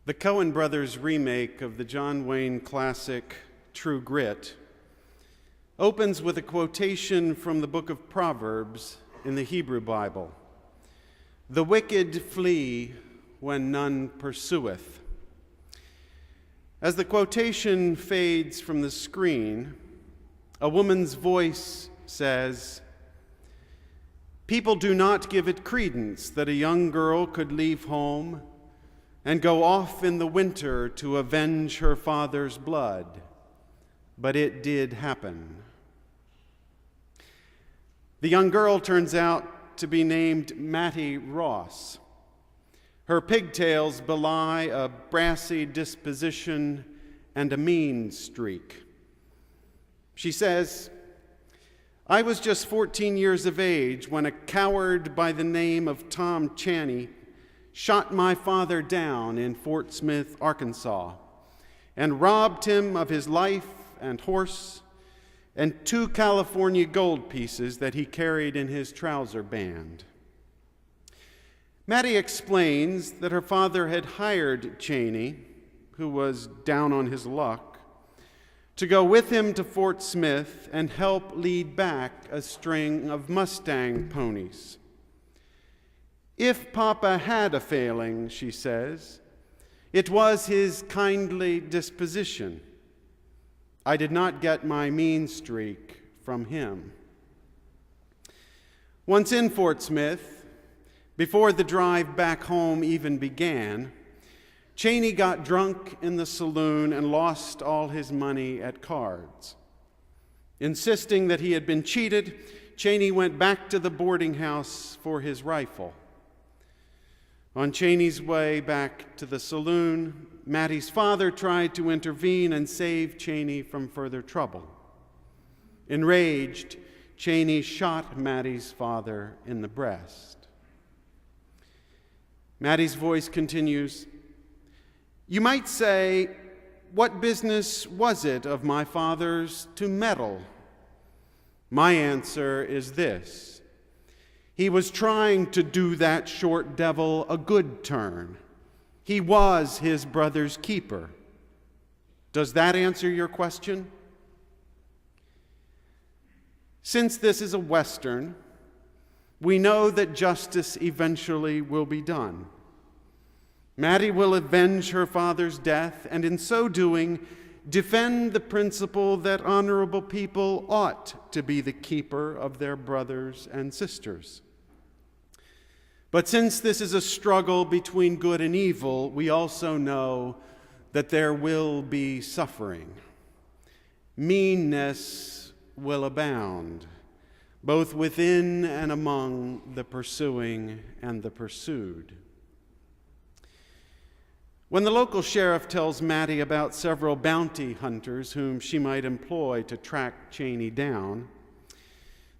The Coen brothers' remake of the John Wayne classic True Grit opens with a quotation from the book of Proverbs in the Hebrew Bible. "The wicked flee when none pursueth." As the quotation fades from the screen, a woman's voice says, "People do not give it credence that a young girl could leave home and go off in the winter to avenge her father's blood, but it did happen." The young girl turns out to be named Mattie Ross. Her pigtails belie a brassy disposition and a mean streak. She says, "I was just 14 years of age when a coward by the name of Tom Chaney shot my father down in Fort Smith, Arkansas, and robbed him of his life and horse and 2 California gold pieces that he carried in his trouser band." Mattie explains that her father had hired Chaney, who was down on his luck, to go with him to Fort Smith and help lead back a string of Mustang ponies. "If Papa had a failing," she says, "it was his kindly disposition. I did not get my mean streak from him." Once in Fort Smith, before the drive back home even began, Chaney got drunk in the saloon and lost all his money at cards. Insisting that he had been cheated, Chaney went back to the boarding house for his rifle. On Chaney's way back to the saloon, Mattie's father tried to intervene and save Chaney from further trouble. Enraged, Chaney shot Mattie's father in the breast. Mattie's voice continues, "You might say, what business was it of my father's to meddle? My answer is this. He was trying to do that short devil a good turn. He was his brother's keeper. Does that answer your question?" Since this is a Western, we know that justice eventually will be done. Mattie will avenge her father's death, and in so doing, defend the principle that honorable people ought to be the keeper of their brothers and sisters. But since this is a struggle between good and evil, we also know that there will be suffering. Meanness will abound, both within and among the pursuing and the pursued. When the local sheriff tells Mattie about several bounty hunters whom she might employ to track Chaney down,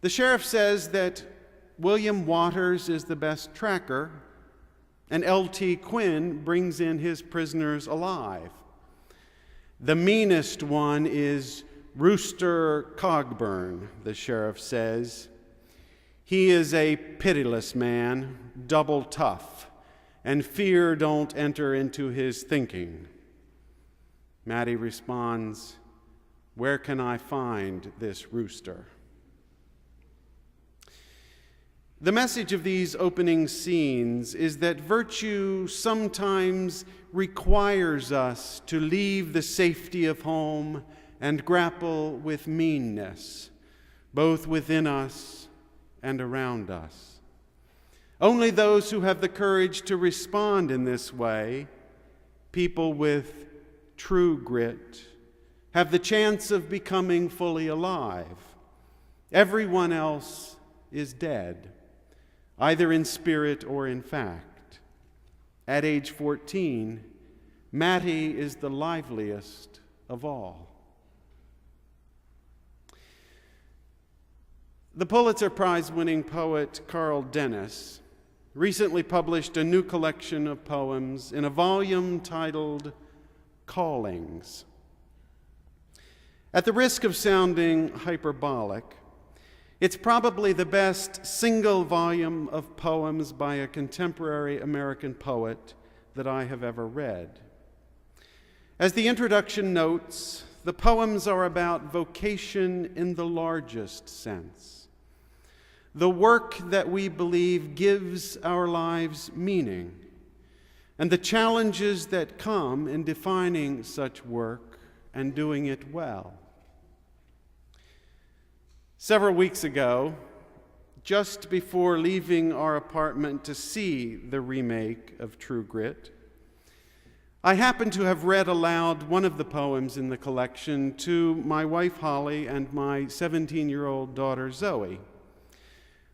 the sheriff says that William Waters is the best tracker, and L.T. Quinn brings in his prisoners alive. The meanest one is Rooster Cogburn, the sheriff says. He is a pitiless man, double tough, and fear don't enter into his thinking. Mattie responds, "Where can I find this rooster?" The message of these opening scenes is that virtue sometimes requires us to leave the safety of home and grapple with meanness, both within us and around us. Only those who have the courage to respond in this way, people with true grit, have the chance of becoming fully alive. Everyone else is dead, either in spirit or in fact. At age 14, Mattie is the liveliest of all. The Pulitzer Prize-winning poet Carl Dennis recently published a new collection of poems in a volume titled Callings. At the risk of sounding hyperbolic, it's probably the best single volume of poems by a contemporary American poet that I have ever read. As the introduction notes, the poems are about vocation in the largest sense, the work that we believe gives our lives meaning, and the challenges that come in defining such work and doing it well. Several weeks ago, just before leaving our apartment to see the remake of True Grit, I happened to have read aloud one of the poems in the collection to my wife Holly and my 17-year-old daughter Zoe,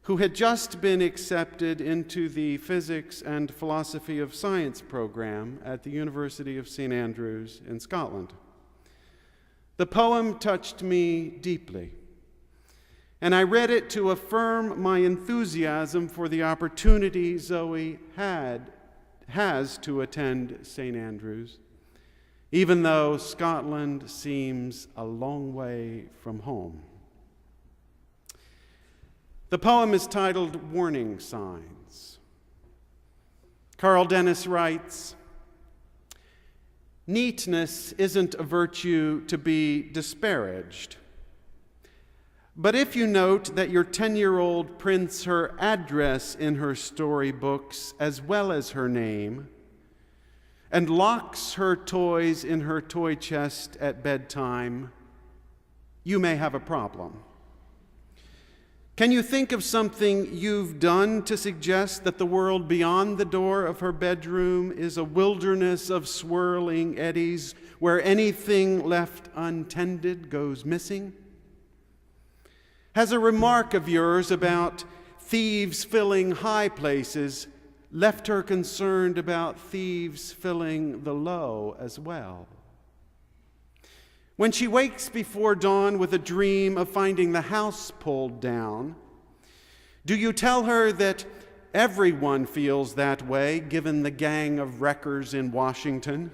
who had just been accepted into the Physics and Philosophy of Science program at the University of St. Andrews in Scotland. The poem touched me deeply, and I read it to affirm my enthusiasm for the opportunity Zoe has to attend St. Andrews, even though Scotland seems a long way from home. The poem is titled Warning Signs. Carl Dennis writes, "Neatness isn't a virtue to be disparaged. But if you note that your 10-year-old prints her address in her storybooks as well as her name, and locks her toys in her toy chest at bedtime, you may have a problem. Can you think of something you've done to suggest that the world beyond the door of her bedroom is a wilderness of swirling eddies where anything left untended goes missing? Has a remark of yours about thieves filling high places left her concerned about thieves filling the low as well? When she wakes before dawn with a dream of finding the house pulled down, do you tell her that everyone feels that way given the gang of wreckers in Washington?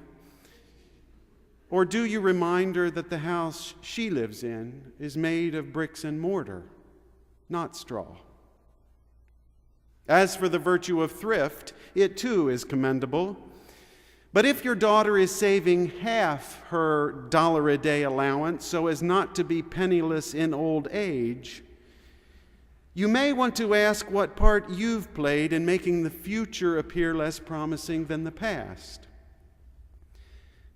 Or do you remind her that the house she lives in is made of bricks and mortar, not straw? As for the virtue of thrift, it too is commendable. But if your daughter is saving half her $1-a-day allowance so as not to be penniless in old age, you may want to ask what part you've played in making the future appear less promising than the past.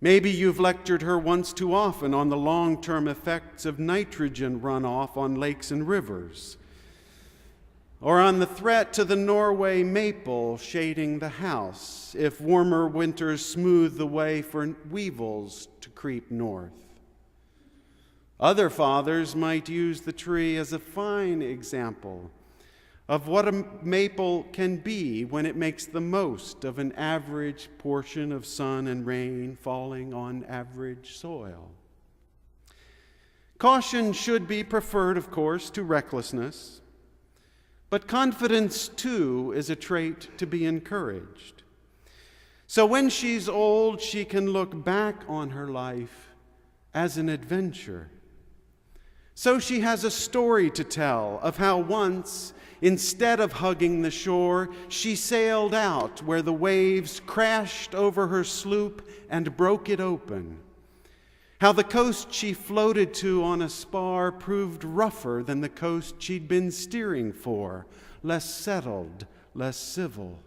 Maybe you've lectured her once too often on the long-term effects of nitrogen runoff on lakes and rivers, or on the threat to the Norway maple shading the house if warmer winters smooth the way for weevils to creep north. Other fathers might use the tree as a fine example of what a maple can be when it makes the most of an average portion of sun and rain falling on average soil. Caution should be preferred, of course, to recklessness, but confidence, too, is a trait to be encouraged. So when she's old, she can look back on her life as an adventure. So she has a story to tell of how once, instead of hugging the shore, she sailed out where the waves crashed over her sloop and broke it open. How the coast she floated to on a spar proved rougher than the coast she'd been steering for, less settled, less civil.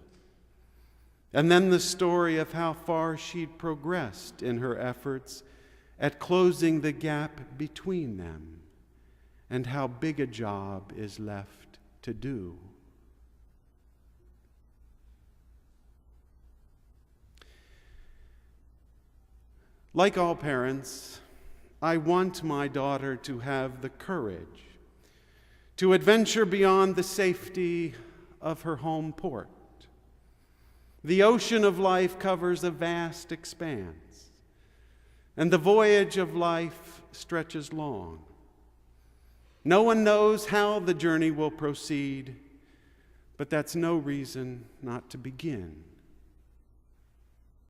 And then the story of how far she'd progressed in her efforts at closing the gap between them, and how big a job is left to do. Like all parents, I want my daughter to have the courage to adventure beyond the safety of her home port. The ocean of life covers a vast expanse, and the voyage of life stretches long. No one knows how the journey will proceed, but that's no reason not to begin.